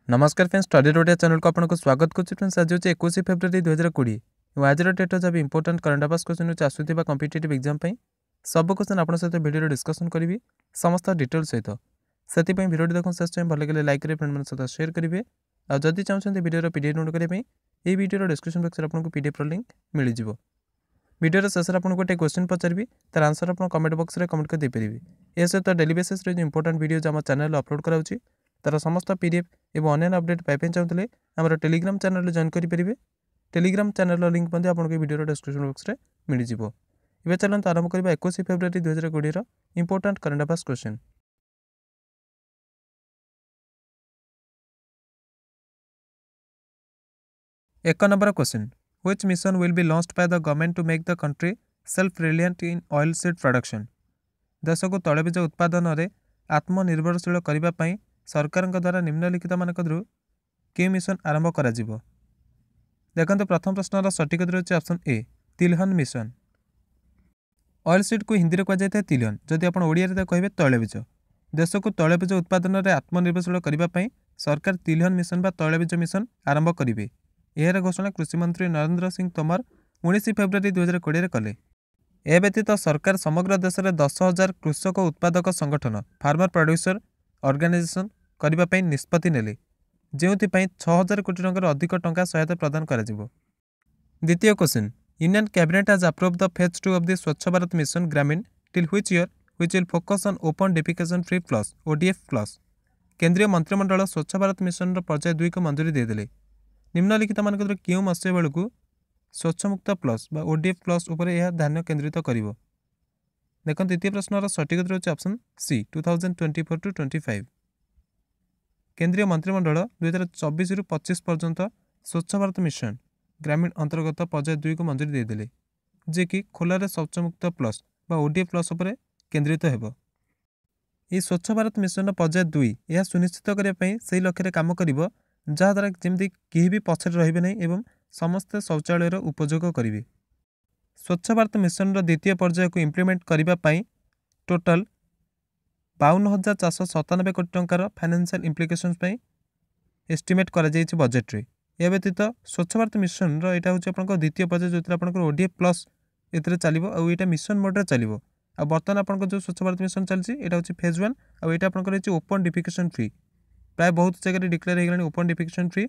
नमस्कार friends, study रोडिया channel को आपको स्वागत करुच्ची। फ्रेंड्स आज होची 21 फेब्रुआरी 2020 और आज डेट अच्छे इंपोर्टाट करंट अफेयर्स क्वेश्चन होची आसुथिबा कॉम्पिटिटिव एग्जाम पई सब क्वेश्चन आपन सहित वीडियो डिस्कशन करी समस्त डिटेल सहित से वीडियो देखो शेष टाइम भल लगे लाइक करेंगे, फ्रेंड मान सहित शेयर करेंगे और जदि चाहते वीडियो पीडीएफ नोट करने ये वीडियो डिस्क्रिप्शन बॉक्स में आपको पीडीएफ लिंक मिल जाए। वीडियो शेष में आपको गोटे क्वेश्चन पचारि तार आंसर आप कमेंट बॉक्स में कमेंट कर देपारे। यह सहित डेली बेसिस जो इंपोर्टाट वीडियो आम चैनल अपलोड कराऊँगी तार समस्त पीडीएफ एवं ऑनलाइन अपडेट पाइप चाहते आम टेलीग्राम चैनल जॉइन करेंगे। टेलीग्राम चैनल लिंक आपको वीडियो डिस्क्रिप्शन बॉक्स में मिल जाए। एवं चलते आरंभ करवा 21 फेब्रुआरी 2020 इंपोर्टाट करंट अफेयर्स क्वेश्चन। एक number question, which mission will be launched by the government to make the country self reliant in oil seed production. देश को तैलबीज उत्पादन में आत्मनिर्भरशील करने सरकार द्वारा निम्नलिखित मानक के मिशन आरंभ करा जिवो। देखते प्रथम प्रश्नर सठिक उत्तर होची ऑप्शन ए तिलहन मिशन। ऑयल सीड को हिंदी में कहुए तिलहन, जदि आप ओडिया कहे तैलबीज। देश को तैलबीज उत्पादन में आत्मनिर्भरशील करने सरकार तिलहन मिशन बा तैलबीज मिशन आरंभ करेंगे। यह घोषणा कृषि मंत्री नरेंद्र सिंह तोमर 19 फेब्रुआरी 2020 कले। ए व्यतीत सरकार समग्र देश में 10,000 कृषक उत्पादक संगठन फार्मर प्रोड्यूसर ऑर्गेनाइजेशन करने निष्पत्ति नेले, जो 6,000 कोटी टंकार अधिक टंका सहायता प्रदान कर। द्वितीय question, union cabinet has approved the phase 2 of the स्वच्छ भारत मिशन ग्रामीण till which year which will focus on open defecation free plus ODF plus. केंद्रीय मंत्रिमंडल स्वच्छ भारत मिशन पर्याय 2 को मंजूरी देदेले। निम्नलिखित मानक क्यों मसीहा बेलू स्वच्छ मुक्त प्लस बा ओडीएफ प्लस उपर यह ध्यान केन्द्रित कर। देख द्वितीय प्रश्नर सठिक उत्तर होची ऑप्शन सी 2024 टू 25। केंद्रीय मंत्रिमंडल 2024 रु 25 पर्यंत स्वच्छ भारत मिशन ग्रामीण अंतर्गत पर्याय 2 को मंजूरी देदेले, जे कि खोलार शौच मुक्त प्लस बा ओडीएफ प्लस उपर केन्द्रित हेब। यह स्वच्छ भारत मिशन पर्याय 2 यह सुनिश्चित करने से लक्ष्य काम कर जहाद्वारा जमी कहीं भी पछरे रही नहीं एवं समस्त शौचालय उपयोग करेंगे। स्वच्छ भारत मिशन द्वितीय पर्याय को इम्प्लीमेंट करने टोटाल 52,497 कोटी टंकार फाइनेंशियल इम्प्लिकेशंस एस्टिमेट कर बजेट रे। यह व्यतीत स्वच्छ भारत मिशन यहाँ हूँ द्वितीय पर्याय जो आप ओडीएफ प्लस ये चलो और यहाँ मिशन मोड चलो। आ बर्तमान आप जो स्वच्छ भारत मिशन चलती यहाँ हूँ फेज 1 और यहाँ आपंकर ओपन डिफिकेशन फ्री प्राय बहुत जगह डिक्लेयर होगा ओपन डिफिकेशन फ्री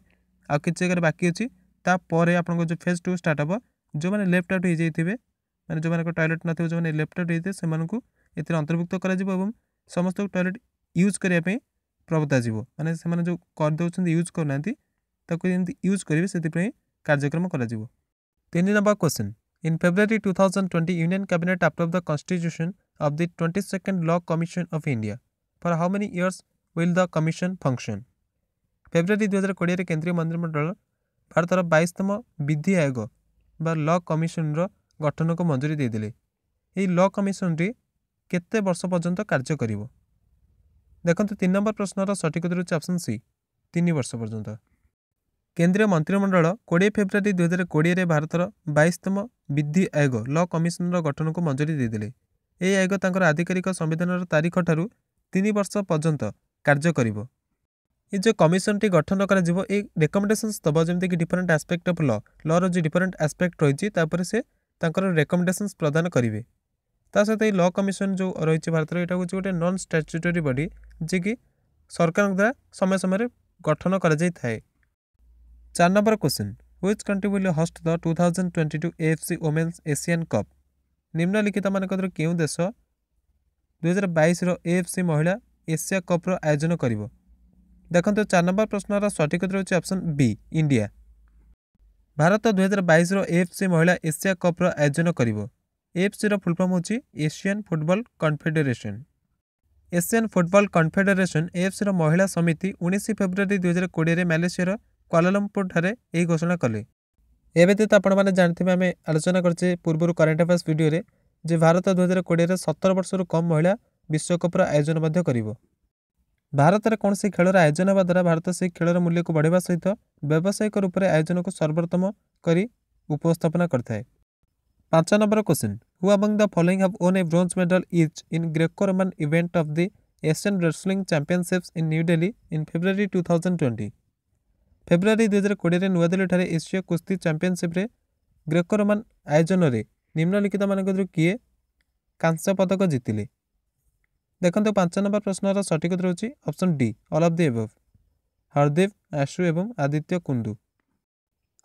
आ कि जगह बाकी अच्छी तापर आपको जो फेज 2 स्टार्ट हम जो मैंने लेफ्ट आउट हो जाइए मैंने जो मैंने टॉयलेट न जो मैंने लेफ्ट आउट होते से अंतर्भुक्त कर समस्त टॉयलेट यूज करने प्रवता जीव माने से जो करदे यूज करना यूज करेंगे से कार्यक्रम कर। 3 number question, in February 2020 union cabinet approved the constitution of the 22nd law commission of India. For how many years will the commission function. February 2020 केंद्रीय मंत्रिमंडल भारतर 22तम विधि आयोग बा लॉ कमीशन गठन को मंजूरी देदेले। यह लॉ कमीशन केते वर्ष पर्यंत कार्य करिवो। देखते 3 नंबर प्रश्नर सठिक उत्तर होची ऑप्शन सी 3 वर्ष पर्यंत। केंद्रीय मंत्रिमंडल 20 फेब्रुआरी 2020 भारतर 22तम विधि आयोग लॉ कमीशन गठन को मंजूरी देदेले। यह आयोग तांकर आधिकारिक संविधान तारीख ठारू 3 वर्ष पर्यंत कार्य करिवो। ये जो कमिशन टी गठन कर रेकमेंडेशंस दब जमी कि डिफरेंट एस्पेक्ट ऑफ लॉ रो जो डिफरेंट एस्पेक्ट रही से रेकमेंडेशंस प्रदान करेंगे। ता सहित ये लॉ कमिशन जो रही भारत यहाँ हूँ गोटे नॉन स्टैट्यूटरी बॉडी जी कि सरकार द्वारा समय समय गठन कर। 4 number question, which country will host the 2022 AFC women's Asian Cup. निम्नलिखित मानक क्यों देश 2022 AFC महिला एशिया कप्र आयोजन करिवो। देखते 4 नंबर प्रश्नर सठिक उत्तर होची option B India. Bharat 2022 AFC महिला एशिया कप्र आयोजन करिवो। AFC रो फुल फॉर्म होची Asian Football Confederation. Asian Football Confederation AFC रो महिला समिति 19 फेब्रुआरी 2020 मालेशिया कुआलालंपुर ठारे यही घोषणा कले। ए व्यतीत आपण मैंने जानते आम आलोचना करछे पूर्व करंट अफेयर्स वीडियो रे जे भारत 2020 17 वर्ष कम महिला विश्वकप्र आयोजन मध्य करिवो। भारत में कौन से खेलर आयोजन होगा द्वारा भारत से खेलर मूल्य को बढ़ावा सहित व्यावसायिक रूप से आयोजन को सर्वोत्तम करी उपस्थापना करता है। 5 number question, who among the following have won a bronze medal each in Greco Roman event of the Asian wrestling championships in New Delhi in February 2020। February 2020 Nua Delhi Asia कुस्ती चैंपियनशिप ग्रेको रोमान आयोजन में निम्नलिखित मान किए कांस्य पदक जीतिले। देखो 5 नंबर प्रश्नर सठिक उत्तर होची option D all of the above. Hardeep Ashu एवं आदित्य कुंदू।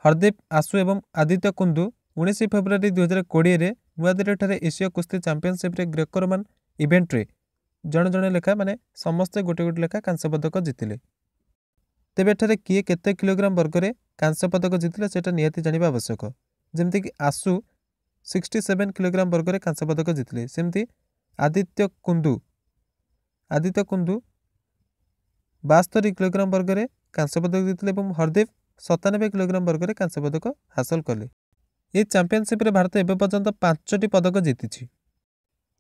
हरदीप आशु एवं आदित्य कुंदू 19 फेब्रुआरी 2020 नुआदिल्ली एशिया कुस्ती चैंपियनशिप ग्रेको रोमान इवेंट्रे जड़े जड़े लेखा माने समस्ते गोटे गोटे लेखा कांस्य पदक जीतिले। तेबे एठारे किए केते किलोग्राम वर्ग में कांस्य पदक जीतिले सेटा निहाती जानिबा आवश्यक। जेमती कि आशु 67 किलोग्राम वर्ग में कांस्य पदक जीतिले। सेमती आदित्य कुंदू 72 किलोग्राम वर्ग में कांस्य पदक जीतिले और हरदीप 97 किलोग्राम वर्ग में कांस्य पदक हासिल कले। ये चैंपियनशिप भारत एवं पर्यंत 5टी पदक जीति।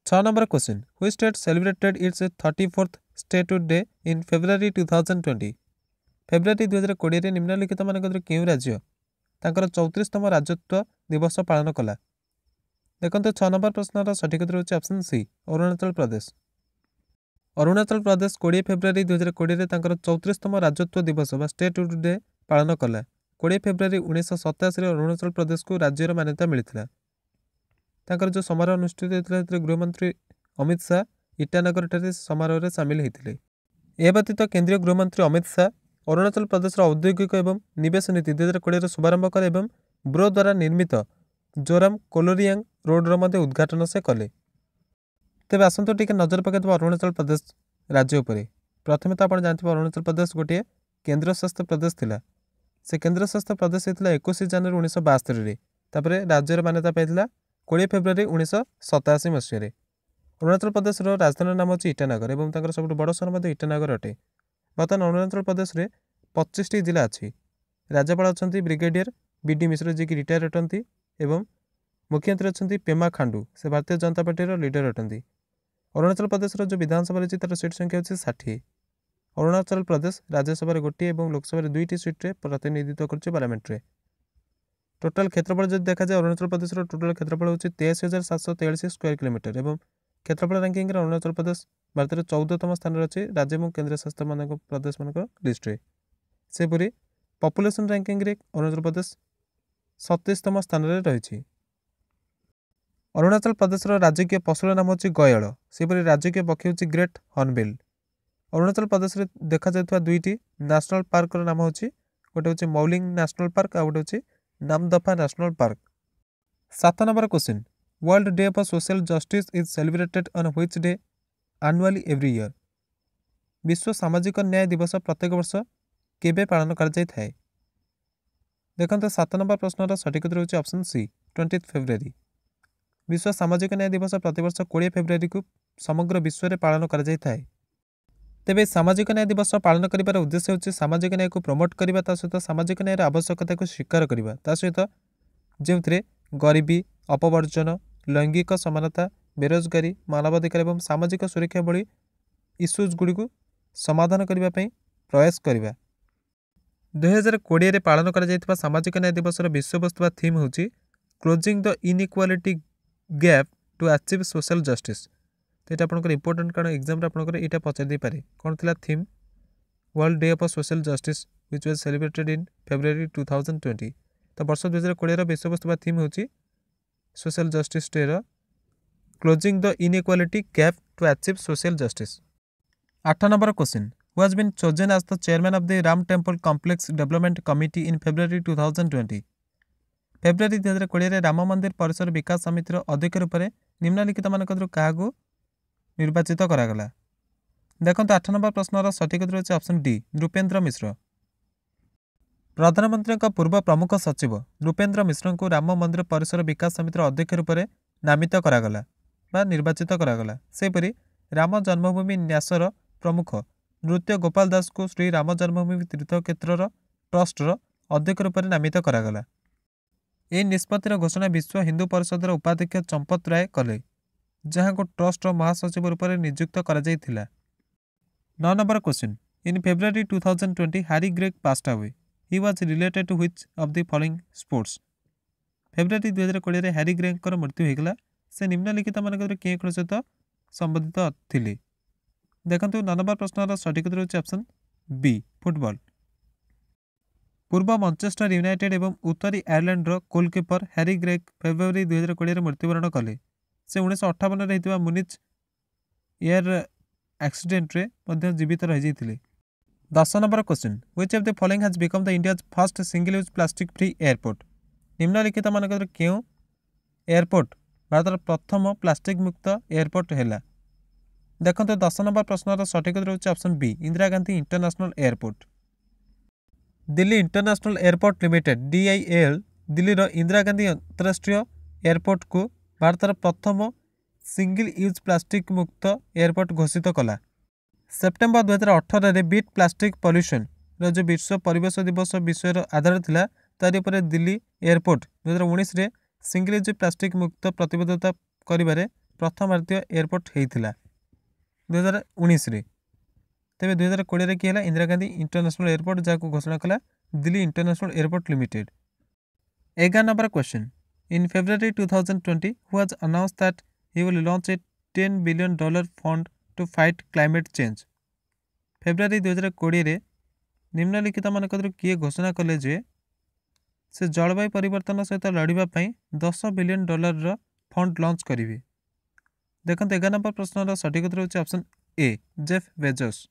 6 number question which state celebrated it's 34th statehood day in February 2020। February 2020 निम्नलिखित मानक क्यों राज्य तांकर 34तम राज्यत्व दिवस पालन कला। देखो 6 नंबर प्रश्नर सठिक उत्तर होची option C Arunachal Pradesh. Arunachal Pradesh 20 February 2020 तांकर 34तम राज्यत्व दिवस बा स्टेटहुड डे पालन कला। 20 फेब्रुआरी 1987 अरुणाचल प्रदेश को राज्यर मान्यता मिलता। तांकर जो समारोह अनुष्ठित होता गृहमंत्री अमित शाह ईटानगर समारोह में सामिल होते। यह व्यतीत केंद्रीय गृहमंत्री अमित शाह अरुणाचल प्रदेश औद्योगिक एवं निवेश नीति 2020 शुभारंभ कले एवं ब्रो द्वारा निर्मित जोराम कोलोरियांग रोड्र उद्घाटन से कले। तेज आसतु टी नजर पकड़ अरुणाचल प्रदेश राज्य उपरे। प्रथम तो आप जानते अरुणाचल प्रदेश गोटे केन्द्रशासित प्रदेश थिला। से केन्द्रशासित प्रदेश होता 21 जनवरी 1972 तापर राज्यर मान्यता पाई 20 फेब्रुआरी 1987 मसीह। अरुणाचल प्रदेश राजधानी नाम होची ईटानगर और सब बड़ सहर ईटानगर अटे। बर्तमान अरुणाचल प्रदेश में 25टी जिला अच्छी। राज्यपाल अच्छा ब्रिगेडियर बीडी मिश्र जी की रिटायर अटंती एवं मुख्यमंत्री अच्छा पेमा खांडू से भारतीय जनता पार्टी लीडर अटंती। अरुणाचल प्रदेश जो विधानसभा रही तार सीट संख्या होची 60। अरुणाचल प्रदेश राज्यसभा गोटे और लोकसभा 2टी सीट्रे प्रतिनिधित्व कर पार्लियामेंट। टोटाल क्षेत्रफल जो देखा जाए अरुणाचल प्रदेश टोटाल क्षेत्रफल होची 83,743 स्क्वायर किलोमीटर एवं क्षेत्रफल रैंकिंग अरुणाचल प्रदेश भारत में 14तम स्थान अच्छी राज्य और केन्द्रशासित प्रदेश मान list. सेपरी population ranking Arunachal Pradesh 37तम स्थान में रही। अरुणाचल प्रदेश राजकीय पशुर नाम होची गयल। सेपरी राजकीय पक्षी होची ग्रेट हॉर्नबिल। अरुणाचल प्रदेश में देखा जाता 2टी नेशनल पार्क नाम होची गोटे होची मौलिंग नेशनल पार्क और गोटे होची Namdapha national park. 7 number question world Day of Social justice is celebrated on which day annually every year. विश्व सामाजिक न्याय दिवस प्रत्येक वर्ष केबे पालन कर जाय थाए। देखते 7 नंबर प्रश्नर सठिक उत्तर होची ऑप्शन सी 20 फेब्रुआरी। विश्व सामाजिक न्याय दिवस प्रतिवर्ष 20 फेब्रुआरी को समग्र विश्व में पालन कर जाय थाए। तेबे सामाजिक न्याय दिवस पालन करिबार उद्देश्य होची सामाजिक न्याय को प्रमोट करबा ता सहित सामाजिक न्यायर आवश्यकता को स्वीकार करबा ता सहित जो गरीबी अपवर्जन लैंगिक समानता बेरोजगारी मानवाधिकार और सामाजिक सुरक्षा भली इश्यूज गुड़ी को समाधान करने प्रयास करवा। 2020 पालन कर सामाजिक न्याय दिवस विषयवस्तु थीम हूँ closing the inequality gap to achieve social justice. तो ये आपंकर इंपोर्टेंट कारण एग्जाम आपंकर यहाँ पचार दे पारे कौन थी theme World Day of Social Justice which was celebrated in February 2020। तो वर्ष 2020 विषयवस्तु थीम हूँ social justice day closing the inequality gap to achieve social justice. 8 number question who has been chosen as the chairman of the Ram temple complex development committee in February 2020। February 2020 Ram मंदिर परिसर विकास समितिर अध्यक्ष रूप में निम्नलिखित मानक क्या निर्वाचित करागला। देखो 8 नंबर प्रश्नर सठिक उत्तर होची ऑप्शन डी नृपेंद्र मिश्र। प्रधानमंत्री पूर्व प्रमुख सचिव नृपेंद्र मिश्र को राम मंदिर परिसर विकास समितिर अध्यक्ष रूप में नामित करागला बा निर्वाचित करागला। सेपरी राम जन्मभूमि न्यासर प्रमुख नृत्य गोपाल दास को श्री राम जन्मभूमि तीर्थ क्षेत्र ट्रस्टर अध्यक्ष रूप में नामित करागला। यह निष्पत्तिर घोषणा विश्व हिंदू परिषदर उपाध्यक्ष चंपत राय कले जहां को ट्रस्ट महासचिव रूप में नियुक्त करा जायथिला। 9 number question in February 2020 Harry Gregg passed away he was related to which of the following sports. February 2020 Harry Gregg मृत्यु होगला से निम्नलिखित मानक किए खेल सहित संबंधित थिले। देखो 9 नंबर प्रश्नर सठिक उत्तर होची ऑप्शन बी फुटबॉल। पूर्व मानचेस्टर यूनाइटेड एवं उत्तरी आयरलैंडर गोलकीपर हैरी ग्रेग फेब्रुआरी 2020 मृत्युवरण कले। से 1958 में मुनिच एयर एक्सीडेंट्रे जीवित रही। 10 number question which of the following has become the India's first single use plastic free airport. निम्नलिखित मानक क्यों एयरपोर्ट भारत प्रथम प्लास्टिक मुक्त एयरपोर्ट है। देखो 10 नंबर प्रश्नर सठिक उत्तर होची option B Indira Gandhi International Airport. Delhi International Airport Limited DIAL Delhi Indira Gandhi अंतरराष्ट्रीय एयरपोर्ट को भारत प्रथम सिंगल यूज प्लास्टिक मुक्त एयरपोर्ट घोषित कला। सेप्टेम्बर 2018 बीट प्लास्टिक पॉल्यूशन जो विश्व परिवेश दिवस विषय आधार था तारि पर Delhi airport 2019 single use plastic मुक्त प्रतिबद्धता करिबारे प्रथम भारतीय एयरपोर्ट होता 2019 तेज 2020 कि इंदिरा गांधी इंटरनेशनल एयरपोर्ट जहाँ घोषणा कला Delhi International Airport limited. 11 number question in February 2020 who has announced that he will launch a $10 billion fund to fight climate change। February 2020 निम्नलिखित मानक किए घोषणा कले जे से जलवायु परिवर्तन सहित लड़ाई $10 बिलियन फंड लॉन्च करेंगे। देखो 11 नंबर प्रश्नर सठिक उत्तर होची option A Jeff Bezos.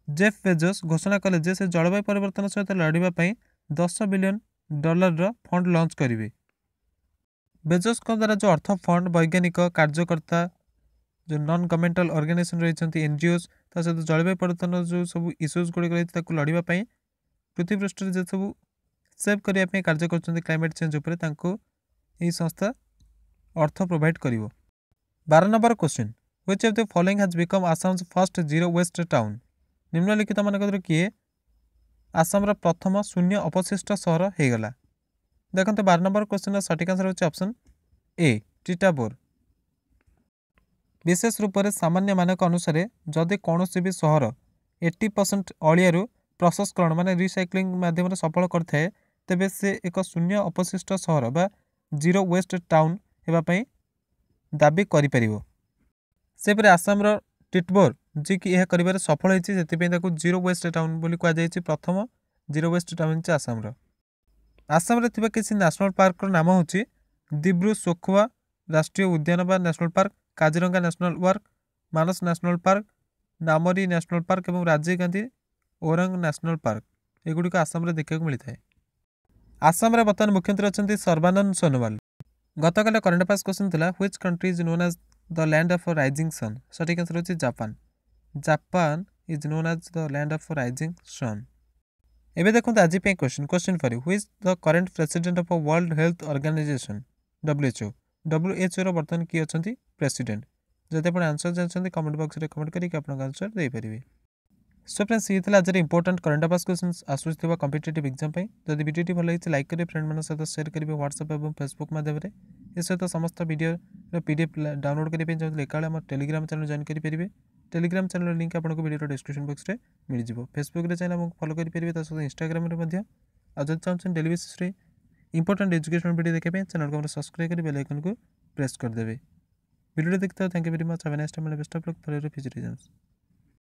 Jeff Bezos घोषणा कले जे से जलवायु परिवर्तन सहित लड़ाई $10 बिलियन फंड लॉन्च करेंगे। बेजोस द्वारा जो अर्थ फंड वैज्ञानिक कार्यकर्ता जो नॉन गवर्नमेंटल ऑर्गेनाइजेशन रही NGOs सहित जलवायु परिवर्तन जो सब इश्यूज गुड़िक रही लड़ाई पृथ्वी पृष्ठ जो सब सेव करने कार्य कर क्लाइमेट चेंज उपर यही संस्था अर्थ प्रोवाइड कर। 12 number question which of the following has become Assam first zero waste town. निम्नलिखित मानक किए आसाम प्रथम शून्य अपशिष्ट सहर होगला। देखते 12 नंबर क्वेश्चन सठिक आंसर होची ऑप्शन ए टिटागोर। विशेष रूप से सामान्य मानक अनुसार जदि कौन भी सहर 80% अलिया प्रसंस्करण माने रिसाइक्लिंग माध्यम सफल करए तेबे से एक शून्य अपशिष्ट सहर बा जीरो वेस्ट टाउन होगापी दाबी कर। आसाम टिटबोर जी कि यह कर सफल होती जीरो वेस्ट टाउन बोली कहुई प्रथम zero waste town Assam. Assam किसी नेशनल पार्क नाम हूँ दिब्रु सोखोआ राष्ट्रीय उद्यान बा national park, Kaziranga national park, Manas national park, Nameri national park और राजीव गांधी ओरंग नेशनल पार्क एगुड़िक आसाम देखा मिलता है। आसाम बर्तमान मुख्यमंत्री अच्छा सर्बानंद सोनोवाल। गतकाल करंट अफेयर्स क्वेश्चन था which country is known as the land of rising sun. सठिक आंसर होची Japan. Japan is known as the land of rising sun. एबे देखो आज question question for you who is the current president of World Health Organization WHO। WHO बर्तमान किए अच्छा president. जब आप आंसर जानते कमेंट बॉक्स में कमेंट करके आप आंसर दे पारे। सो फ्रेंड्स ये आज इंपोर्टेंट करंट अफेयर्स क्वेश्चन आसूवा कॉम्पिटिटिव एग्जाम जब वीडियो भल लगी लाइक करेंगे फ्रेंड मान सहित शेयर करेंगे व्हाट्सएप और फेसबुक माध्यम इस सहित समस्त वीडियो PDF डाउनलोड करने चाहते एकाले आम टेलीग्राम चैनल जॉइन करेंगे। टेलीग्राम चैनल लिंक आपको वीडियो डिस्क्रिप्शन बॉक्स में मिल जाए। फेसबुक चैनल फॉलो करेंगे सहित इंस्टाग्राम जब चाहते daily basis important education video देखा चैनल को सब्सक्राइब कर बेल आइकन को प्रेस करदे। वीडियो देखते thank you very much. Have a nice time and best of luck for your future exams.